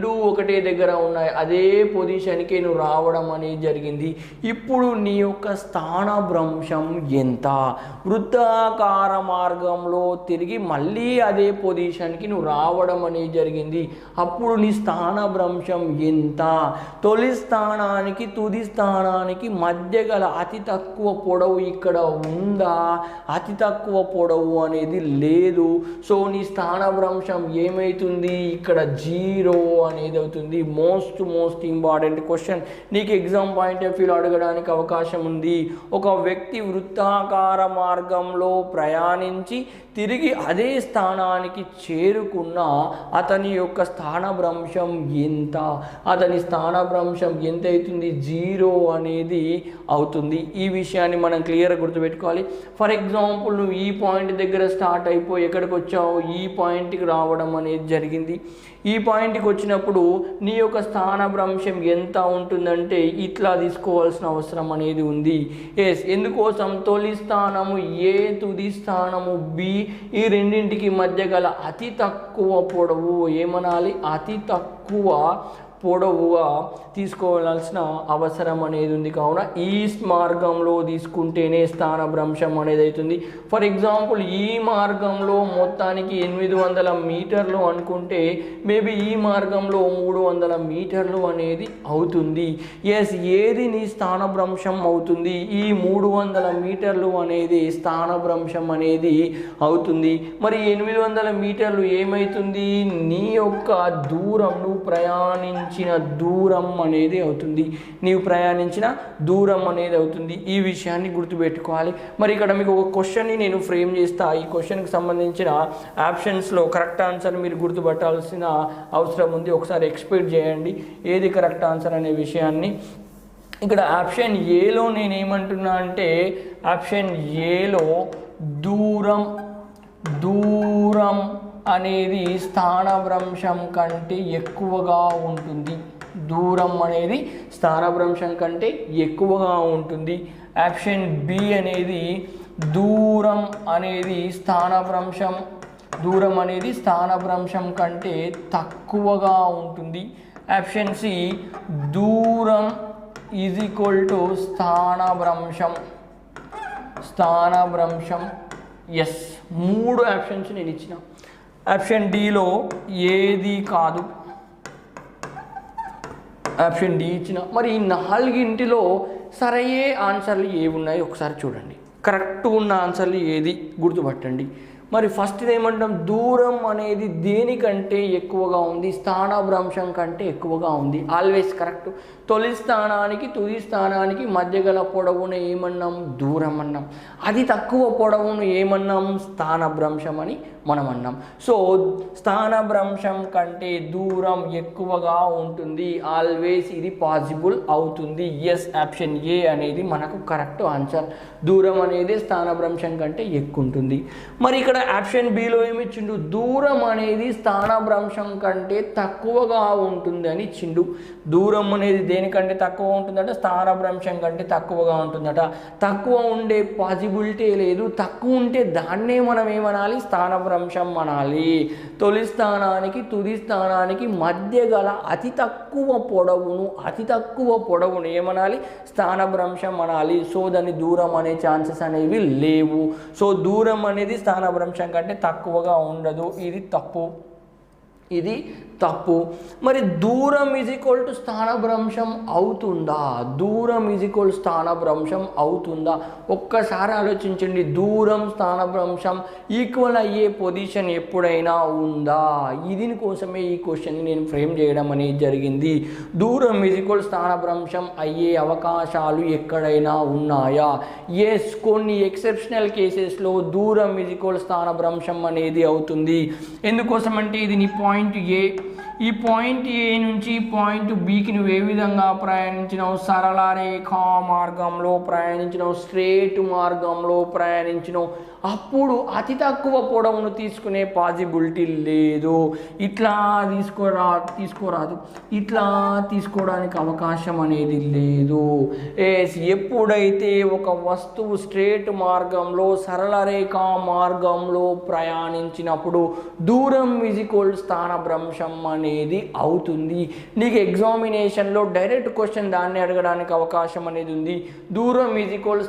రెండు ఒకటే దగ్గర ఉన్నాయి, అదే పొజిషన్కి నువ్వు రావడం అనేది జరిగింది. ఇప్పుడు నీ యొక్క స్థానభ్రంశం ఎంత? వృత్తాకార మార్గంలో తిరిగి మళ్ళీ అదే పొజిషన్కి నువ్వు రావడం అనేది జరిగింది. అప్పుడు నీ స్థానభ్రంశం ఎంత? తొలి స్థానానికి తుది స్థానానికి మధ్య గల అతి తక్కువ పొడవు ఇక్కడ ఉందా? అతి తక్కువ పొడవు అనేది లేదు. సో నీ స్థానభ్రంశం ఏమైతుంది? ఇక్కడ 0 అనేది అవుతుంది. మోస్ట్ ఇంపార్టెంట్ క్వశ్చన్, నీకు ఎగ్జామ్ పాయింట్ ఆఫ్ వ్యూలో అడగడానికి అవకాశం ఉంది. ఒక వ్యక్తి వృత్తాకార మార్గంలో ప్రయాణించి తిరిగి అదే స్థానానికి చేరుకున్న అతని యొక్క స్థానభ్రంశం ఎంత? అతని స్థానభ్రంశం ఎంత అవుతుంది? 0 అనేది అవుతుంది. ఈ విషయాన్ని మనం క్లియర్గా గుర్తుపెట్టుకోవాలి. ఫర్ ఎగ్జాంపుల్, నువ్వు ఈ పాయింట్ దగ్గర స్టార్ట్ అయిపోయి ఎక్కడికి వచ్చావు? ఈ పాయింట్కి రావడం అనేది జరిగింది. ఈ పాయింట్కి వచ్చినప్పుడు నీ యొక్క స్థానభ్రంశం ఎంత ఉంటుందంటే ఇట్లా తీసుకోవాల్సిన అవసరం అనేది ఉంది. ఎందుకోసం? తొలి స్థానము ఏ, తుది స్థానము బి, ఈ రెండింటికి మధ్య గల అతి తక్కువ పొడవు ఏమనాలి? అతి తక్కువ పొడవుగా తీసుకోవాల్సిన అవసరం అనేది ఉంది. కావున ఈస్ట్ మార్గంలో తీసుకుంటేనే స్థానభ్రంశం అనేది అవుతుంది. ఫర్ ఎగ్జాంపుల్, ఈ మార్గంలో మొత్తానికి 800 మీటర్లు అనుకుంటే మేబీ ఈ మార్గంలో 300 మీటర్లు అనేది అవుతుంది. ఏది నీ స్థానభ్రంశం అవుతుంది? ఈ 300 మీటర్లు అనేది స్థానభ్రంశం అనేది అవుతుంది. మరి 800 మీటర్లు ఏమవుతుంది? నీ యొక్క దూరం, నువ్వు ప్రయాణించిన దూరం అనేది అవుతుంది. నీవు ప్రయాణించిన దూరం అనేది అవుతుంది. ఈ విషయాన్ని గుర్తుపెట్టుకోవాలి. మరి ఇక్కడ మీకు ఒక క్వశ్చన్ని నేను ఫ్రేమ్ చేస్తా. ఈ క్వశ్చన్కి సంబంధించిన ఆప్షన్స్లో కరెక్ట్ ఆన్సర్ మీరు గుర్తుపట్టాల్సిన అవసరం ఉంది. ఒకసారి ఎక్స్పెక్ట్ చేయండి ఏది కరెక్ట్ ఆన్సర్ అనే విషయాన్ని. ఇక్కడ ఆప్షన్ ఏలో నేను ఏమంటున్నా అంటే, ఆప్షన్ ఏలో దూరం అనేది స్థానభ్రంశం కంటే ఎక్కువగా ఉంటుంది. దూరం అనేది స్థానభ్రంశం కంటే ఎక్కువగా ఉంటుంది. ఆప్షన్ బి అనేది దూరం అనేది స్థానభ్రంశం కంటే తక్కువగా ఉంటుంది. ఆప్షన్ సి దూరం ఈజ్ ఈక్వల్ టు స్థానభ్రంశం. ఎస్, 3 ఆప్షన్స్ నేను ఇచ్చిన. ఆప్షన్ డిలో ఏది కాదు, ఆప్షన్ డి ఇచ్చిన. మరి ఈ 4గింటిలో సరైన ఆన్సర్లు ఏవి ఉన్నాయో ఒకసారి చూడండి. కరెక్ట్ ఉన్న ఆన్సర్లు ఏది గుర్తుపట్టండి. మరి ఫస్ట్ ఏమంటాం? దూరం అనేది దేనికంటే ఎక్కువగా ఉంది? స్థానభ్రంశం కంటే ఎక్కువగా ఉంది. Always correct. తొలి స్థానానికి తుది స్థానానికి మధ్య గల పొడవును ఏమన్నాం? దూరం అన్నాం. అతి తక్కువ పొడవును ఏమన్నాం? స్థానభ్రంశం అని మనం అన్నాం. సో స్థానభ్రంశం కంటే దూరం ఎక్కువగా ఉంటుంది. ఆల్వేస్ ఇది పాసిబుల్ అవుతుంది. ఎస్, ఆప్షన్ ఏ అనేది మనకు కరెక్ట్ ఆన్సర్. దూరం అనేది స్థానభ్రంశం కంటే ఎక్కువ ఉంటుంది. మరి ఇక్కడ ఆప్షన్ బిలో ఏమిచ్చిండు? దూరం అనేది స్థానభ్రంశం కంటే తక్కువగా ఉంటుంది అని ఇచ్చిండు. దూరం అనేది దేనికంటే తక్కువ ఉంటుందట? స్థానభ్రంశం కంటే తక్కువగా ఉంటుందట. తక్కువ ఉండే పాసిబిలిటీ లేదు. తక్కువ ఉంటే దాన్నే మనం ఏమనాలి? స్థానభ్రంశం అనాలి. తొలి స్థానానికి తుది స్థానానికి మధ్య గల అతి తక్కువ పొడవును ఏమనాలి? స్థానభ్రంశం అనాలి. సో దాని దూరం అనే ఛాన్సెస్ అనేవి లేవు. సో దూరం అనేది స్థానభ్రంశం కంటే తక్కువగా ఉండదు. ఇది తప్పు. మరి దూరం ఈజ్ ఈక్వల్ టు స్థానభ్రంశం అవుతుందా? ఒక్కసారి ఆలోచించండి. దూరం స్థానభ్రంశం ఈక్వల్ అయ్యే పొజిషన్ ఎప్పుడైనా ఉందా? దీనికోసమే ఈ క్వశ్చన్ నేను ఫ్రేమ్ చేయడం అనేది జరిగింది. దూరం ఈజ్ ఈక్వల్ స్థానభ్రంశం అయ్యే అవకాశాలు ఎక్కడైనా ఉన్నాయా? ఎస్, కొన్ని ఎక్సెప్షనల్ కేసెస్లో దూరం ఈజ్ ఈక్వల్ స్థానభ్రంశం అనేది అవుతుంది. ఎందుకోసం అంటే ఇది నీ పాయింట్ ఏ. ఈ పాయింట్ ఏ నుంచి పాయింట్ బికి నువ్వు ఏ విధంగా ప్రయాణించినావు? సరళ రేఖా మార్గంలో ప్రయాణించినావు, స్ట్రేట్ మార్గంలో ప్రయాణించినావు. అప్పుడు అతి తక్కువ పొడవును తీసుకునే పాసిబిలిటీ లేదు. ఇట్లా తీసుకోరాదు, ఇట్లా తీసుకోవడానికి అవకాశం అనేది లేదు. ఎప్పుడైతే ఒక వస్తువు స్ట్రేట్ మార్గంలో సరళ రేఖా మార్గంలో ప్రయాణించినప్పుడు దూరం స్థానభ్రంశం అనేది అవుతుంది. నీకు ఎగ్జామినేషన్లో డైరెక్ట్ క్వశ్చన్ దాన్ని అడగడానికి అవకాశం అనేది ఉంది. దూరం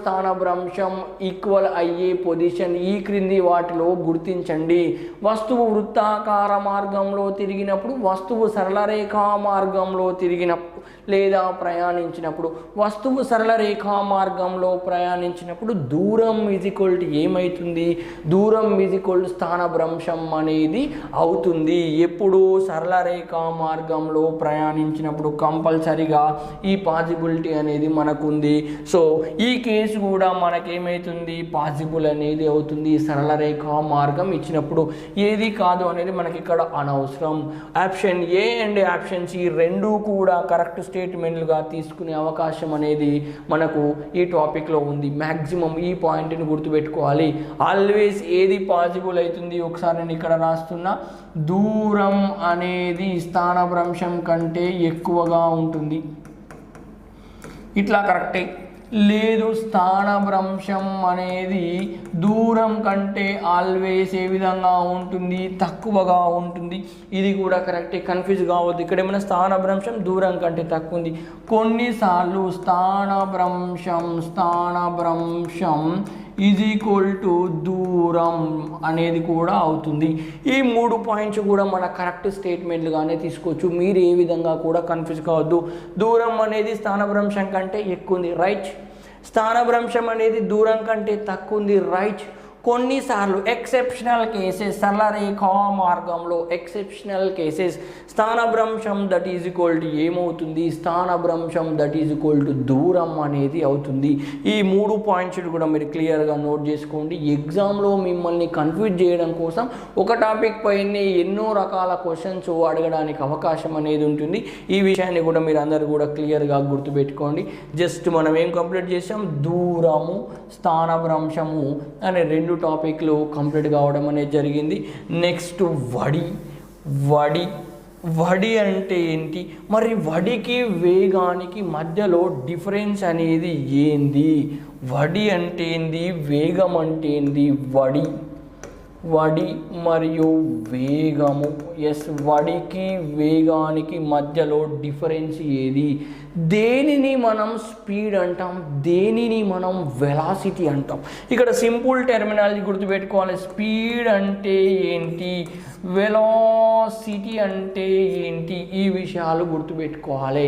స్థానభ్రంశం ఈక్వల్ అయ్యే పొజిషన్ ఈ క్రింది వాటిలో గుర్తించండి. వస్తువు వృత్తాకార మార్గంలో తిరిగినప్పుడు, వస్తువు సరళ రేఖా మార్గంలో తిరిగినప్పుడు లేదా ప్రయాణించినప్పుడు, వస్తువు సరళ రేఖా మార్గంలో ప్రయాణించినప్పుడు దూరం ఏమవుతుంది? దూరం స్థానభ్రంశం అనేది అవుతుంది. ఎప్పుడు సరళ రేఖా మార్గంలో ప్రయాణించినప్పుడు కంపల్సరిగా ఈ పాసిబిలిటీ అనేది మనకుంది. సో ఈ కేసు కూడా మనకేమవుతుంది? పాసిబుల్ అనేది అవుతుంది. సరళ రేఖా మార్గం ఇచ్చినప్పుడు ఏది కాదు అనేది మనకి ఇక్కడ అనవసరం. Option A and option C రెండు కూడా కరెక్ట్ స్టేట్మెంట్లుగా తీసుకునే అవకాశం అనేది మనకు ఈ టాపిక్లో ఉంది. మ్యాక్సిమం ఈ పాయింట్ని గుర్తుపెట్టుకోవాలి. ఆల్వేస్ ఏది పాసిబుల్ అవుతుంది? ఒకసారి నేను ఇక్కడ రాస్తున్నా. దూరం అనేది స్థానభ్రంశం కంటే ఎక్కువగా ఉంటుంది. ఇట్లా కరెక్టే. లేదు, స్థానభ్రంశం అనేది దూరం కంటే ఆల్వేస్ ఏ విధంగా ఉంటుంది? తక్కువగా ఉంటుంది. ఇది కూడా కరెక్టే, కన్ఫ్యూజ్ కావద్దు. ఇక్కడ ఏమైనా స్థానభ్రంశం దూరం కంటే తక్కువ ఉంది. కొన్నిసార్లు స్థానభ్రంశం ఈజ్ ఈక్వల్ టు దూరం అనేది కూడా అవుతుంది. ఈ 3 పాయింట్స్ కూడా మన కరెక్ట్ స్టేట్మెంట్లుగానే తీసుకోవచ్చు. మీరు ఏ విధంగా కూడా కన్ఫ్యూజ్ కావద్దు. దూరం అనేది స్థానభ్రంశం కంటే ఎక్కువ ఉంది, రైట్. స్థానభ్రంశం అనేది దూరం కంటే తక్కువ ఉంది, రైట్. కొన్నిసార్లు ఎక్సెప్షనల్ కేసెస్ సరళ రేఖా మార్గంలో ఎక్సెప్షనల్ కేసెస్ స్థానభ్రంశం దట్ ఈజ్ ఈక్వల్ టు ఏమవుతుంది? స్థానభ్రంశం దట్ ఈజ్ ఈక్వల్ టు దూరం అనేది అవుతుంది. ఈ 3 పాయింట్స్ కూడా మీరు క్లియర్గా నోట్ చేసుకోండి. ఎగ్జామ్లో మిమ్మల్ని కన్ఫ్యూజ్ చేయడం కోసం ఒక టాపిక్ పైనే ఎన్నో రకాల క్వశ్చన్స్ అడగడానికి అవకాశం అనేది ఉంటుంది. ఈ విషయాన్ని కూడా మీరు అందరూ కూడా క్లియర్గా గుర్తుపెట్టుకోండి. జస్ట్ మనం ఏం కంప్లీట్ చేసాం? దూరము, స్థానభ్రంశము అనే 2 టాపిక్లు కంప్లీట్ కావడం అనేది జరిగింది. నెక్స్ట్ వడి అంటే ఏంటి? మరి వడికి వేగానికి మధ్యలో డిఫరెన్స్ అనేది ఏంది? వడి అంటే ఏంది? వేగం అంటే ఏంది? వడి మరియు వేగము. ఎస్, వడికి వేగానికి మధ్యలో డిఫరెన్స్ ఏది? దేనిని మనం స్పీడ్ అంటాం, దేనిని మనం వెలాసిటీ అంటాం. ఇక్కడ సింపుల్ టెర్మినాలజీ గుర్తుపెట్టుకోవాలి. స్పీడ్ అంటే ఏంటి, వెలాసిటీ అంటే ఏంటి, ఈ విషయాలు గుర్తుపెట్టుకోవాలి.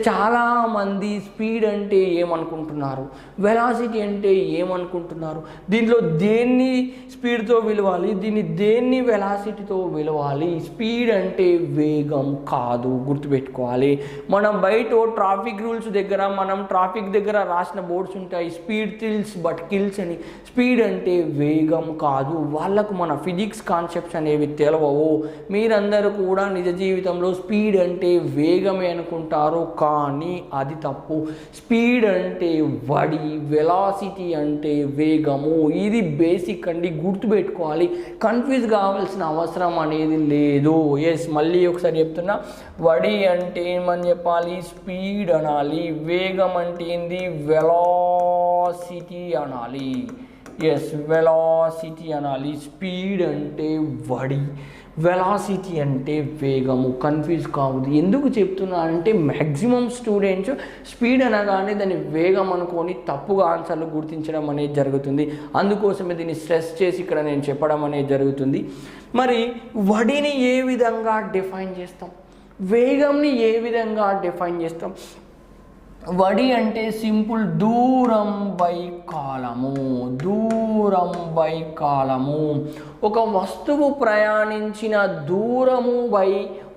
చాలామంది స్పీడ్ అంటే ఏమనుకుంటున్నారు, వెలాసిటీ అంటే ఏమనుకుంటున్నారు, దీంట్లో దేన్ని స్పీడ్తో విలవాలి, దీన్ని దేన్ని వెలాసిటీతో విలవాలి. స్పీడ్ అంటే వేగం కాదు, గుర్తుపెట్టుకోవాలి. మనం బయట ట్రాఫిక్ రూల్స్ దగ్గర, మనం ట్రాఫిక్ దగ్గర రాసిన బోర్డ్స్ ఉంటాయి, స్పీడ్ థ్రిల్స్ బట్ కిల్స్ అని. స్పీడ్ అంటే వేగం కాదు. వాళ్ళకు మన ఫిజిక్స్ కాన్సెప్ట్స్ అనేవి తెలవవు. మీరందరూ కూడా నిజ జీవితంలో స్పీడ్ అంటే వేగమే అనుకుంటారు, కానీ అది తప్పు. స్పీడ్ అంటే వడి, వెలాసిటీ అంటే వేగము. ఇది బేసిక్ అండి, గుర్తుపెట్టుకోవాలి. కన్ఫ్యూజ్ కావాల్సిన అవసరం అనేది లేదు. ఎస్, మళ్ళీ ఒకసారి చెప్తున్నా. వడి అంటే ఏమని చెప్పాలి? స్పీడ్ అనాలి. వేగం అంటే ఏంది? వెలాసిటీ అనాలి. ఎస్, వెలాసిటీ అనాలి. స్పీడ్ అంటే వడి, వెలాసిటీ అంటే వేగము. కన్ఫ్యూజ్ కావద్దు. ఎందుకు చెప్తున్నా అంటే మ్యాక్సిమం స్టూడెంట్స్ స్పీడ్ అనగానే దాన్ని వేగం అనుకొని తప్పుగా ఆన్సర్లు గుర్తించడం అనేది జరుగుతుంది. అందుకోసమే దీన్ని స్ట్రెస్ చేసి ఇక్కడ నేను చెప్పడం అనేది జరుగుతుంది. మరి వడిని ఏ విధంగా డిఫైన్ చేస్తాం, వేగంని ఏ విధంగా డిఫైన్ చేస్తాం? వడి అంటే సింపుల్, దూరం బై కాలము. దూరం బై కాలము. ఒక వస్తువు ప్రయాణించిన దూరము బై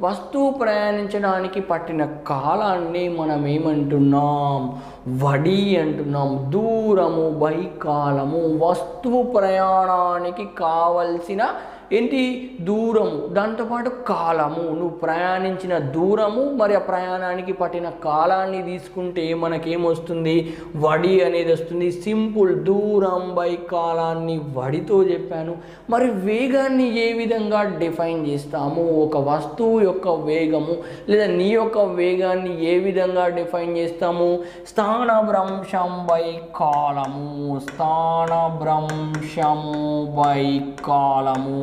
వస్తువు ప్రయాణించడానికి పట్టిన కాలాన్ని మనం ఏమంటున్నాం? వడి అంటున్నాం. దూరము బై కాలము, వస్తువు ప్రయాణానికి కావలసిన ఏంటి దూరము, దాంతోపాటు కాలము, నువ్వు ప్రయాణించిన దూరము మరి ఆ ప్రయాణానికి పట్టిన కాలాన్ని తీసుకుంటే మనకేమొస్తుంది, వడి అనేది వస్తుంది. సింపుల్, దూరం బై కాలాన్ని వడితో చెప్పాను. మరి వేగాన్ని ఏ విధంగా డిఫైన్ చేస్తాము, ఒక వస్తువు యొక్క వేగము లేదా నీ యొక్క వేగాన్ని ఏ విధంగా డిఫైన్ చేస్తాము, స్థానభ్రంశం బై కాలము, స్థానభ్రంశము బై కాలము.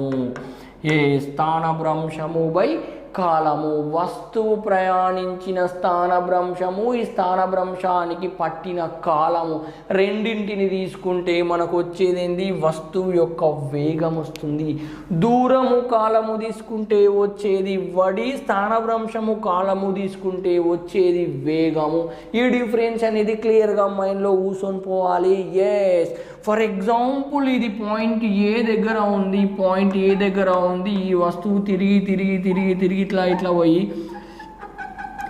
స్థానభ్రంశము బై కాలము, వస్తువు ప్రయాణించిన స్థానభ్రంశము, ఈ స్థానభ్రంశానికి పట్టిన కాలము, రెండింటిని తీసుకుంటే మనకు వచ్చేది ఏంది, వస్తువు యొక్క వేగం వస్తుంది. దూరము కాలము తీసుకుంటే వచ్చేది వడి, స్థానభ్రంశము కాలము తీసుకుంటే వచ్చేది వేగము. ఈ డిఫరెన్స్ అనేది క్లియర్గా మైండ్లో కూర్చొని పోవాలి. ఎస్, ఫర్ ఎగ్జాంపుల్ ఇది పాయింట్ ఏ దగ్గర ఉంది, పాయింట్ ఏ దగ్గర ఉంది, ఈ వస్తువు తిరిగి తిరిగి తిరిగి తిరిగి ఇట్లా పోయి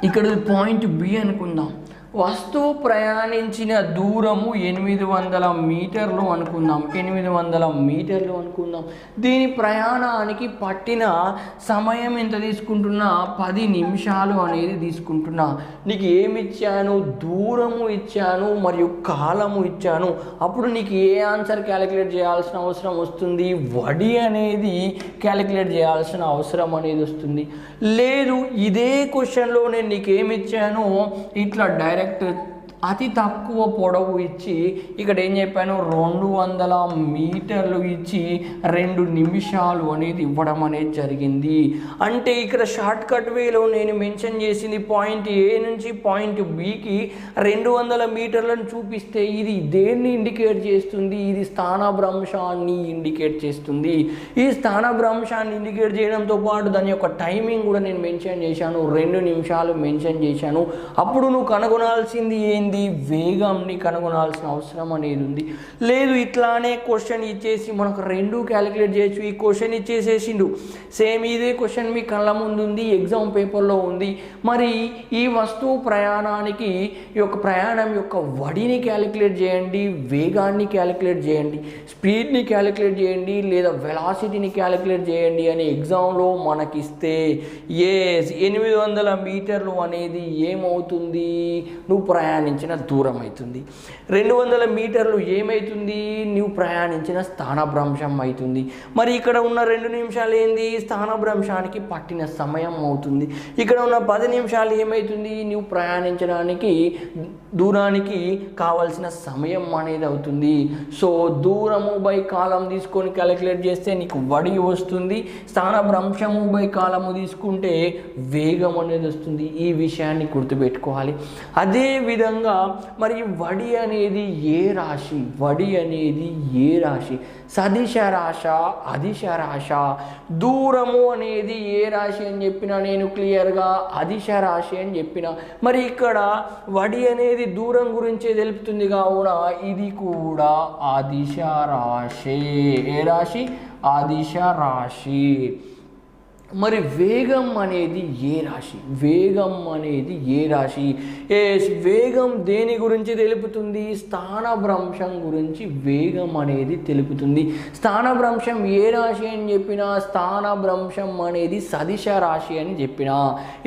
ఇక్కడ పాయింట్ బి అనుకుందాం. వస్తువు ప్రయాణించిన దూరము 800 మీటర్లు అనుకుందాం, 800 మీటర్లు అనుకుందాం. దీని ప్రయాణానికి పట్టిన సమయం ఎంత తీసుకుంటున్నా, 10 నిమిషాలు అనేది తీసుకుంటున్నా. నీకు ఏమి ఇచ్చాను, దూరము ఇచ్చాను మరియు కాలము ఇచ్చాను. అప్పుడు నీకు ఏ ఆన్సర్ క్యాలిక్యులేట్ చేయాల్సిన అవసరం వస్తుంది, వడి అనేది క్యాలిక్యులేట్ చేయాల్సిన అవసరం అనేది వస్తుంది. లేదు, ఇదే క్వశ్చన్లో నేను నీకు ఏమి ఇచ్చాను, ఇట్లా డైరెక్ట్ అతి తక్కువ పొడవు ఇచ్చి ఇక్కడ ఏం చెప్పాను, 200 మీటర్లు ఇచ్చి 2 నిమిషాలు అనేది ఇవ్వడం అనేది జరిగింది. అంటే ఇక్కడ షార్ట్ కట్ వేలో నేను మెన్షన్ చేసింది పాయింట్ ఏ నుంచి పాయింట్ బికి 200 మీటర్లను చూపిస్తే ఇది దేన్ని ఇండికేట్ చేస్తుంది, ఇది స్థానభ్రంశాన్ని ఇండికేట్ చేస్తుంది. ఈ స్థానభ్రంశాన్ని ఇండికేట్ చేయడంతో పాటు దాని యొక్క టైమింగ్ కూడా నేను మెన్షన్ చేశాను, 2 నిమిషాలు మెన్షన్ చేశాను. అప్పుడు నువ్వు కనుగొనాల్సింది ఏంది, వేగంని కనుగొనాల్సిన అవసరం అనేది ఉంది. లేదు, ఇట్లానే క్వశ్చన్ ఇచ్చేసి మనకు 2 క్యాలిక్యులేట్ చేయొచ్చు. ఈ క్వశ్చన్ ఇచ్చేసేసిండు, సేమ్ ఇదే క్వశ్చన్ మీ కళ్ళ ముందు ఉంది, ఎగ్జామ్ పేపర్లో ఉంది. మరి ఈ వస్తువు ప్రయాణానికి ప్రయాణం యొక్క వడిని క్యాలిక్యులేట్ చేయండి, వేగాన్ని క్యాలిక్యులేట్ చేయండి, స్పీడ్ని క్యాలిక్యులేట్ చేయండి లేదా వెలాసిటీని క్యాలిక్యులేట్ చేయండి అని ఎగ్జామ్లో మనకిస్తే 800 మీటర్లు అనేది ఏమవుతుంది, నువ్వు ప్రయాణించిన దూరం అవుతుంది. 200 మీటర్లు ఏమవుతుంది, నువ్వు ప్రయాణించిన స్థానభ్రంశం అవుతుంది. మరి ఇక్కడ ఉన్న 2 నిమిషాలు ఏంది, స్థానభ్రంశానికి పట్టిన సమయం అవుతుంది. ఇక్కడ ఉన్న 10 నిమిషాలు ఏమవుతుంది, నువ్వు ప్రయాణించడానికి దూరానికి కావలసిన సమయం అనేది అవుతుంది. సో దూరము బై కాలం తీసుకొని క్యాలిక్యులేట్ చేస్తే నీకు వడి వస్తుంది, స్థానభ్రంశము బై కాలము తీసుకుంటే వేగం అనేది వస్తుంది. ఈ విషయాన్ని గుర్తుపెట్టుకోవాలి. అదే విధంగా మరి వడి అనేది ఏ రాశి, వడి అనేది ఏ రాశి, సదిశ రాశ అదిశ రాశ. దూరము అనేది ఏ రాశి అని చెప్పిన నేను క్లియర్గా అదిశ రాశి అని చెప్పిన. మరి ఇక్కడ వడి అనేది దూరం గురించే తెలుపుతుంది కావున ఇది కూడా అదిశ రాశి. ఏ రాశి, అదిశ రాశి. మరి వేగం అనేది ఏ రాశి, వేగం అనేది ఏ రాశి, వేగం దేని గురించి తెలుపుతుంది, స్థానభ్రంశం గురించి వేగం అనేది తెలుపుతుంది. స్థానభ్రంశం ఏ రాశి అని చెప్పినా స్థానభ్రంశం అనేది సదిశ రాశి అని చెప్పిన.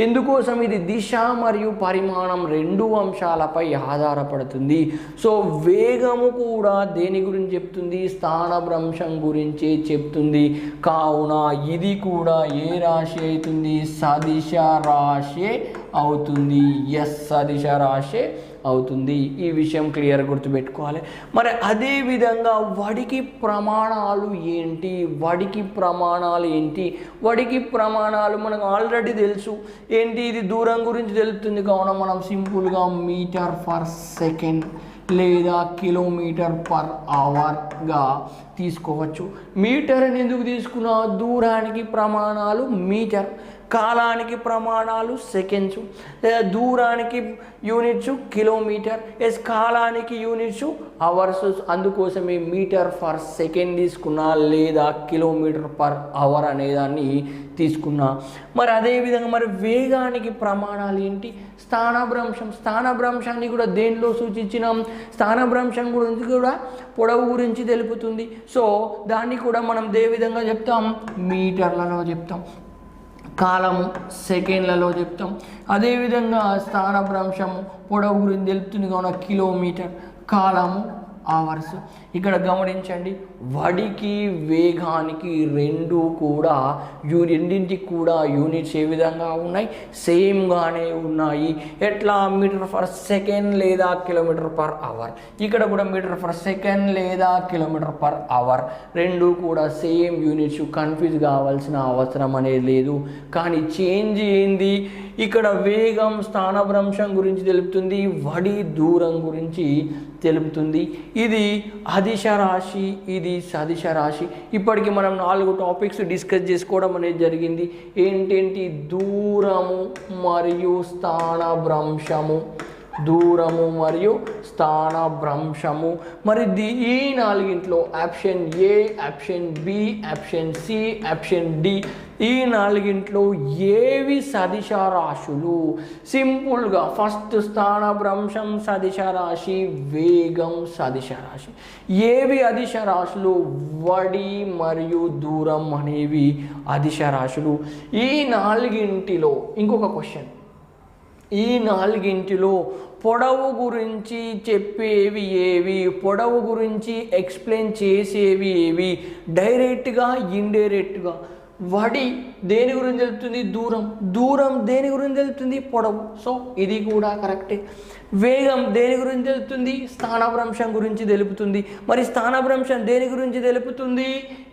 ఎందుకోసం, ఇది దిశ మరియు పరిమాణం 2 అంశాలపై ఆధారపడుతుంది. సో వేగము కూడా దేని గురించి చెప్తుంది, స్థానభ్రంశం గురించే చెప్తుంది. కావున ఇది కూడా ఏ రాశి అవుతుంది, సదిశ రాశి అవుతుంది. ఎస్, సదిశ రాశి అవుతుంది. ఈ విషయం క్లియర్ గుర్తుపెట్టుకోవాలి. మరి అదే విధంగా వడికి ప్రమాణాలు ఏంటి, వడికి ప్రమాణాలు ఏంటి, వడికి ప్రమాణాలు మనకు ఆల్రెడీ తెలుసు. ఏంటి, ఇది దూరం గురించి తెలుపుతుంది కావున మనం సింపుల్గా మీటర్ పర్ సెకండ్ లేదా కిలోమీటర్ పర్ అవర్గా తీసుకోవచ్చు. మీటర్ అని ఎందుకు తీసుకున్నా, దూరానికి ప్రమాణాలు మీటర్. కాలానికి ప్రమాణాలు సెకండ్స్, లేదా దూరానికి యూనిట్స్ కిలోమీటర్, కాలానికి యూనిట్స్ అవర్స్. అందుకోసమే మీటర్ పర్ సెకండ్ తీసుకున్నా లేదా కిలోమీటర్ పర్ అవర్ అనేదాన్ని తీసుకున్నా. మరి అదేవిధంగా మరి వేగానికి ప్రమాణాలు ఏంటి? స్థానభ్రంశం. స్థానభ్రంశాన్ని కూడా దేనిలో సూచించినాం? స్థానభ్రంశం గురించి కూడా పొడవు గురించి తెలుపుతుంది. సో దాన్ని కూడా మనం ఏ విధంగా చెప్తాం? మీటర్లలో చెప్తాం, కాలము సెకండ్లలో చెప్తాం. అదేవిధంగా స్థానభ్రంశము పొడవు గురించి తెలుపుతుంది కావున కిలోమీటర్, కాలము అవర్స్. ఇక్కడ గమనించండి, వడికి వేగానికి రెండింటికి కూడా యూనిట్స్ ఏ విధంగా ఉన్నాయి? సేమ్గానే ఉన్నాయి. ఎట్లా? మీటర్ పర్ సెకండ్ లేదా కిలోమీటర్ పర్ అవర్. ఇక్కడ కూడా మీటర్ పర్ సెకండ్ లేదా కిలోమీటర్ పర్ అవర్, రెండు కూడా సేమ్ యూనిట్స్. కన్ఫ్యూజ్ కావాల్సిన అవసరం అనేది లేదు. కానీ చేంజ్ ఏంది? ఇక్కడ వేగం స్థానభ్రంశం గురించి తెలుపుతుంది, వడి దూరం గురించి తెలుపుతుంది. ఇది అదిశ రాశి, ఇది సదిశ రాశి. ఇప్పటికి మనం 4 టాపిక్స్ డిస్కస్ చేసుకోవడం అనేది జరిగింది. ఏంటేంటి? దూరము మరియు స్థానభ్రంశము, దూరము మరియు స్థానభ్రంశము. మరి ఈ 4 option A, option B, option C, option D, ఈ 4 ఏవి సదిశ రాశులు? సింపుల్గా ఫస్ట్ స్థానభ్రంశం సదిశ రాశి, వేగం సదిశ రాశి. ఏవి అదిశ రాశులు? వడి మరియు దూరం అనేవి అదిశ రాశులు. ఈ 4 ఇంకొక క్వశ్చన్, ఈ 4 పొడవు గురించి చెప్పేవి ఏవి? పొడవు గురించి ఎక్స్ప్లెయిన్ చేసేవి ఏవి? డైరెక్ట్గా, ఇండైరెక్ట్గా. వడి దేని గురించి తెలుపుతుంది? దూరం. దూరం దేని గురించి తెలుపుతుంది? పొడవు. సో ఇది కూడా కరెక్టే. వేగం దేని గురించి తెలుపుతుంది? స్థానభ్రంశం గురించి తెలుపుతుంది. మరి స్థానభ్రంశం దేని గురించి తెలుపుతుంది?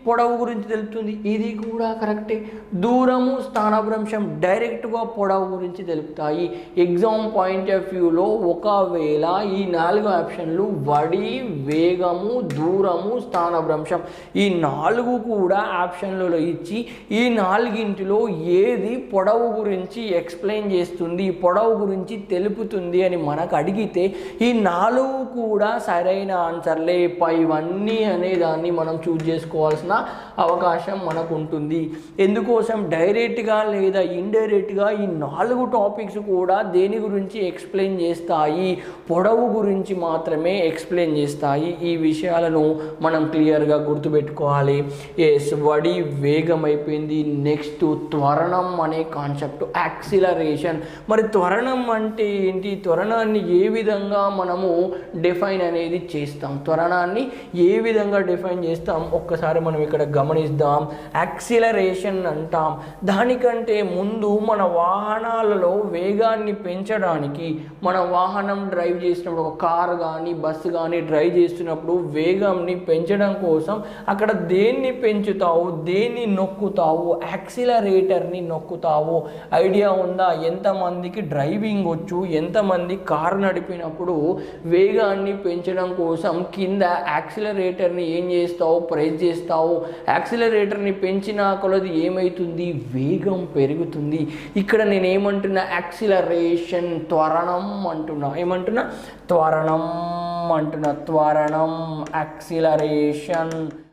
పొడవు గురించి తెలుపుతుంది. ఇది కూడా కరెక్టే. దూరము, స్థానభ్రంశం డైరెక్ట్గా పొడవు గురించి తెలుపుతాయి. ఎగ్జామ్ పాయింట్ ఆఫ్ వ్యూలో ఒకవేళ ఈ 4 ఆప్షన్లు వడి, వేగము, దూరము, స్థానభ్రంశం ఈ 4 కూడా ఆప్షన్లలో ఇచ్చి ఈ 4 ఏది పొడవు గురించి ఎక్స్ప్లెయిన్ చేస్తుంది, పొడవు గురించి తెలుపుతుంది అని మనకు అడిగితే ఈ 4 కూడా సరైన ఆన్సర్లే. ఇవన్నీ అనే దాన్ని మనం చూజ్ చేసుకోవాల్సిన అవకాశం మనకు ఉంటుంది. ఎందుకోసం? డైరెక్ట్గా లేదా ఇండైరెక్ట్గా ఈ 4 టాపిక్స్ కూడా దేని గురించి ఎక్స్ప్లెయిన్ చేస్తాయి? పొడవు గురించి మాత్రమే ఎక్స్ప్లెయిన్ చేస్తాయి. ఈ విషయాలను మనం క్లియర్గా గుర్తుపెట్టుకోవాలి. వడి వేగం అయిపోయింది. నెక్స్ట్ త్వరణం అనే కాన్సెప్ట్, యాక్సిలరేషన్. మరి త్వరణం అంటే ఏంటి? త్వరణాన్ని ఏ విధంగా మనము డిఫైన్ అనేది చేస్తాం? త్వరణాన్ని ఏ విధంగా డిఫైన్ చేస్తాం? ఒక్కసారి మనం ఇక్కడ గమనిద్దాం. యాక్సిలరేషన్ అంటాం. దానికంటే ముందు మన వాహనాలలో వేగాన్ని పెంచడానికి, మన వాహనం డ్రైవ్ చేసినప్పుడు, ఒక కారు కానీ బస్సు కానీ డ్రైవ్ చేస్తున్నప్పుడు వేగాన్ని పెంచడం కోసం అక్కడ దేన్ని పెంచుతావు? దేన్ని నొక్కుతావు? యాక్సిలరేటర్ని నొక్కుతావు. ఐడియా ఉందా? ఎంతమందికి డ్రైవింగ్ వచ్చు? ఎంతమంది కారు నడిపినప్పుడు వేగాన్ని పెంచడం కోసం కింద యాక్సిలరేటర్ని ఏం చేస్తావు? ప్రెస్ చేస్తావు. యాక్సిలరేటర్ని పెంచిన కొలది ఏమవుతుంది? వేగం పెరుగుతుంది. ఇక్కడ నేను ఏమంటున్నా? యాక్సిలరేషన్, త్వరణం అంటున్నా. ఏమంటున్నా? త్వరణం అంటున్నా. త్వరణం, యాక్సిలరేషన్.